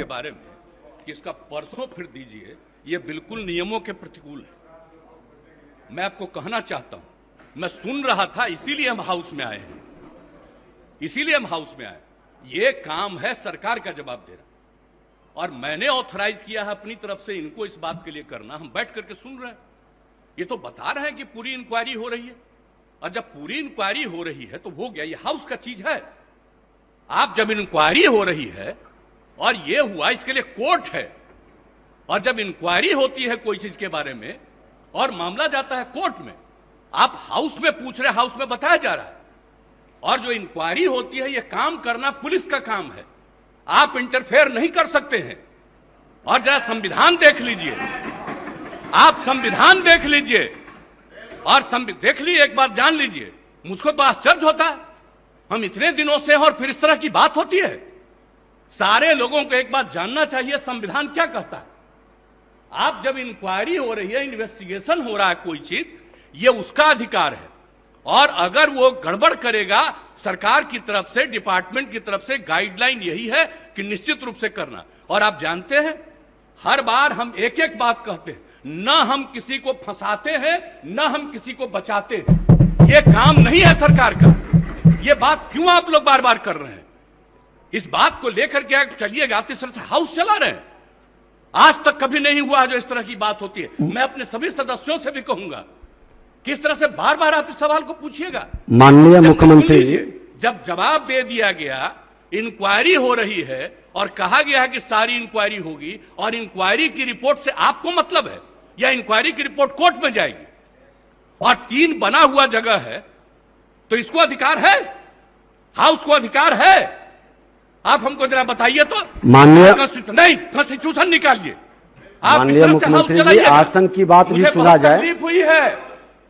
के बारे में कि इसका परसों फिर दीजिए, ये बिल्कुल नियमों के प्रतिकूल है। मैं आपको कहना चाहता हूं, मैं सुन रहा था, इसीलिए हम हाउस में आए हैं, इसीलिए हम हाउस में आए। ये काम है सरकार का जवाब देना, और मैंने ऑथराइज किया है अपनी तरफ से इनको इस बात के लिए करना। हम बैठ करके सुन रहे हैं, ये तो बता रहे हैं कि पूरी इंक्वायरी हो रही है, और जब पूरी इंक्वायरी हो रही है तो हो गया, ये हाउस का चीज है। आप जब इंक्वायरी हो रही है और ये हुआ, इसके लिए कोर्ट है, और जब इंक्वायरी होती है कोई चीज के बारे में और मामला जाता है कोर्ट में, आप हाउस में पूछ रहे, हाउस में बताया जा रहा है, और जो इंक्वायरी होती है ये काम करना पुलिस का काम है, आप इंटरफेयर नहीं कर सकते हैं। और जरा संविधान देख लीजिए, आप संविधान देख लीजिए, और देख लीजिए, एक बात जान लीजिए, मुझको तो आश्चर्य होता है, हम इतने दिनों से हैं और फिर इस तरह की बात होती है। सारे लोगों को एक बात जानना चाहिए, संविधान क्या कहता है। आप जब इंक्वायरी हो रही है, इन्वेस्टिगेशन हो रहा है कोई चीज, ये उसका अधिकार है, और अगर वो गड़बड़ करेगा, सरकार की तरफ से, डिपार्टमेंट की तरफ से गाइडलाइन यही है कि निश्चित रूप से करना। और आप जानते हैं, हर बार हम एक एक बात कहते हैं, न हम किसी को फंसाते हैं, न हम किसी को बचाते हैं। ये काम नहीं है सरकार का। ये बात क्यों आप लोग बार बार कर रहे हैं? इस बात को लेकर के चलिएगा, इस तरह से हाउस चला रहे हैं। आज तक कभी नहीं हुआ जो इस तरह की बात होती है। मैं अपने सभी सदस्यों से भी कहूंगा, किस तरह से बार बार आप इस सवाल को पूछिएगा। माननीय मुख्यमंत्री, जब जवाब दे दिया गया, इंक्वायरी हो रही है और कहा गया है कि सारी इंक्वायरी होगी, और इंक्वायरी की रिपोर्ट से आपको मतलब है, या इंक्वायरी की रिपोर्ट कोर्ट में जाएगी, और 3 बना हुआ जगह है, तो इसको अधिकार है, हाउस को अधिकार है। आप हमको जरा बताइए तो। माननीय नहीं, कॉन्स्टिट्यूशन निकालिए। माननीय मुख्यमंत्री जी, आसन की बात भी सुना जाए। तकलीफ हुई है,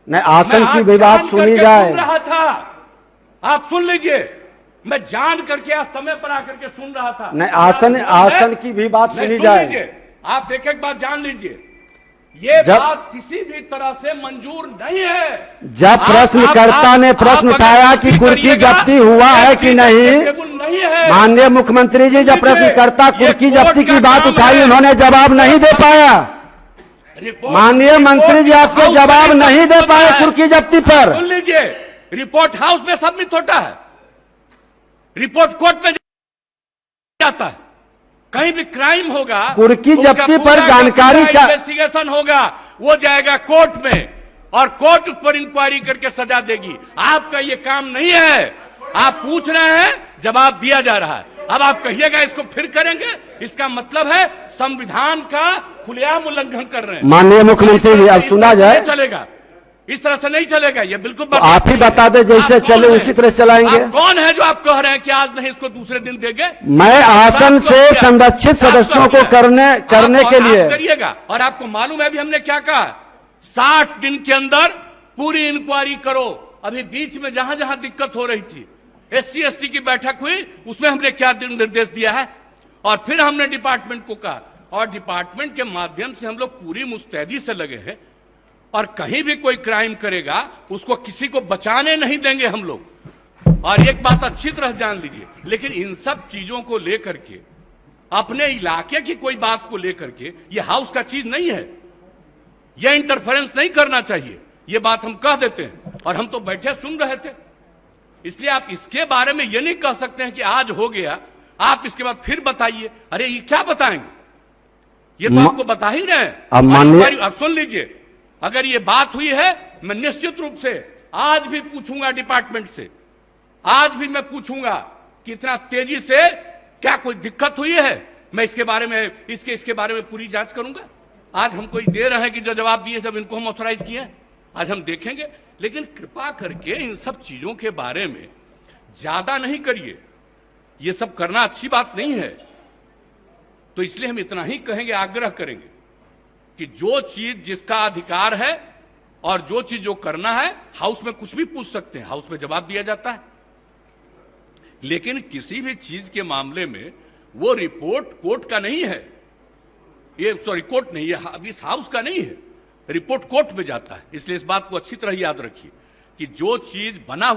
नहीं, आसन की भी बात सुनी जाए। सुन रहा था, आप सुन लीजिए, मैं जान करके आज समय पर आकर के सुन रहा था। नहीं, आसन की भी बात सुनी जाए। आप एक एक बात जान लीजिए, ये बात किसी भी तरह से मंजूर नहीं है। जब प्रश्नकर्ता ने प्रश्न उठाया कि कुर्की जब्ती हुआ है कि नहीं, माननीय मुख्यमंत्री जी, जब प्रश्नकर्ता कुर्की जब्ती की बात उठाई, उन्होंने जवाब नहीं दे पाया। माननीय मंत्री जी, आपको जवाब नहीं दे पाए कुर्की जब्ती पर। सुन लीजिए, रिपोर्ट हाउस में सबमिट होता है, रिपोर्ट कोर्ट में जाता है। कहीं भी क्राइम होगा, कुर्की जब्ती पर जानकारी, इन्वेस्टिगेशन होगा, वो जाएगा कोर्ट में, और कोर्ट उस पर इंक्वायरी करके सजा देगी। आपका ये काम नहीं है। आप पूछ रहे हैं, जवाब दिया जा रहा है। अब आप कहिएगा इसको फिर करेंगे, इसका मतलब है संविधान का खुलेआम उल्लंघन कर रहे हैं। माननीय मुख्यमंत्री जी, अब सुना जाए। चलेगा, इस तरह से नहीं चलेगा, ये बिल्कुल तो आप ही बता दें, जैसे चले उसी तरह चलाएंगे। कौन है जो आप कह रहे हैं कि आज नहीं इसको दूसरे दिन देंगे? मैं आसन से संरक्षित सदस्यों को करने के लिए करिएगा। और आपको मालूम है अभी हमने क्या कहा, 60 दिन के अंदर पूरी इंक्वायरी करो। अभी बीच में जहां जहां दिक्कत हो रही थी, SC ST की बैठक हुई, उसमें हमने क्या निर्देश दिया है, और फिर हमने डिपार्टमेंट को कहा, और डिपार्टमेंट के माध्यम से हम लोग पूरी मुस्तैदी से लगे हैं, और कहीं भी कोई क्राइम करेगा उसको किसी को बचाने नहीं देंगे हम लोग। और एक बात अच्छी तरह जान लीजिए, लेकिन इन सब चीजों को लेकर के, अपने इलाके की कोई बात को लेकर के, ये हाउस का चीज नहीं है, ये इंटरफेरेंस नहीं करना चाहिए। ये बात हम कह देते हैं, और हम तो बैठे सुन रहे थे। इसलिए आप इसके बारे में ये नहीं कह सकते हैं कि आज हो गया, आप इसके बाद फिर बताइए। अरे ये क्या बताएंगे, ये तो आपको बता ही रहे हैं। अब सुन लीजिए, अगर ये बात हुई है, मैं निश्चित रूप से आज भी पूछूंगा डिपार्टमेंट से, आज भी मैं पूछूंगा कि इतना तेजी से क्या कोई दिक्कत हुई है। मैं इसके बारे में इसके बारे में पूरी जांच करूंगा। आज हमको ये दे रहे हैं कि जो जवाब दिए, जब इनको हम ऑथराइज किए, आज हम देखेंगे। लेकिन कृपा करके इन सब चीजों के बारे में ज्यादा नहीं करिए, ये सब करना अच्छी बात नहीं है। तो इसलिए हम इतना ही कहेंगे, आग्रह करेंगे कि जो चीज जिसका अधिकार है और जो चीज जो करना है, हाउस में कुछ भी पूछ सकते हैं, हाउस में जवाब दिया जाता है। लेकिन किसी भी चीज के मामले में वो रिपोर्ट कोर्ट का नहीं है, ये सॉरी कोर्ट नहीं है, इस हाउस का नहीं है, रिपोर्ट कोर्ट में जाता है। इसलिए इस बात को अच्छी तरह याद रखिए कि जो चीज बना